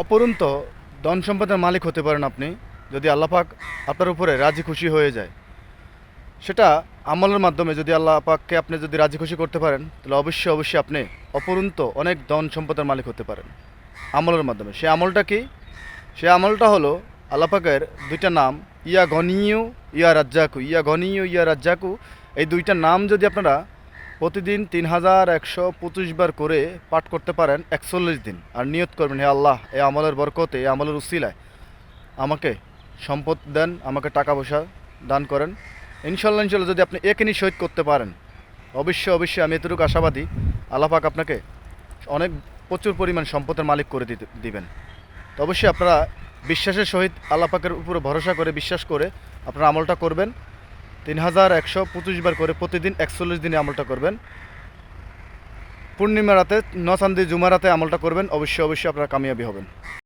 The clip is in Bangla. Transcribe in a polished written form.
অপরন্ত ধন সম্পদের মালিক হতে পারেন আপনি যদি আল্লাহ পাক আপনার উপরে রাজি খুশি হয়ে যায়। সেটা আমলের মাধ্যমে যদি আল্লাহ পাককে আপনি যদি রাজি খুশি করতে পারেন তাহলে অবশ্যই অবশ্যই আপনি অপরন্ত অনেক ধন সম্পদের মালিক হতে পারেন আমলের মাধ্যমে। সে আমলটা কি? সে আমলটা হলো আল্লাহ পাকের দুইটা নাম, ইয়া গনিয়ু ইয়া রাজ্জাকু। ইয়া গনিয়ু ইয়া রাজ্জাকু, এই দুইটা নাম যদি আপনারা প্রতিদিন 3125 বার করে পাঠ করতে পারেন 41 দিন, আর নিয়ত করবেন, হে আল্লাহ, এই আমলের বরকতে, এই আমলের উসিলায় আমাকে সম্পদ দেন, আমাকে টাকা পয়সা দান করেন। ইনশাল্লাহ ইনশাল্লাহ যদি আপনি একই সহিত করতে পারেন, অবশ্যই অবশ্যই আমি এতটুকু আশাবাদী, আল্লাহ পাক আপনাকে অনেক প্রচুর পরিমাণ সম্পদের মালিক করে দিবেন। তো অবশ্যই আপনারা বিশ্বাসের সহিত আল্লাহ পাকের উপরে ভরসা করে বিশ্বাস করে আপনারা আমলটা করবেন। 3125 বার করে প্রতিদিন 41 দিনে আমলটা করবেন। পূর্ণিমা রাতে, নচান্দি জুমা রাতে আমলটা করবেন। অবশ্যই অবশ্যই আপনারা কামিয়াবি হবেন।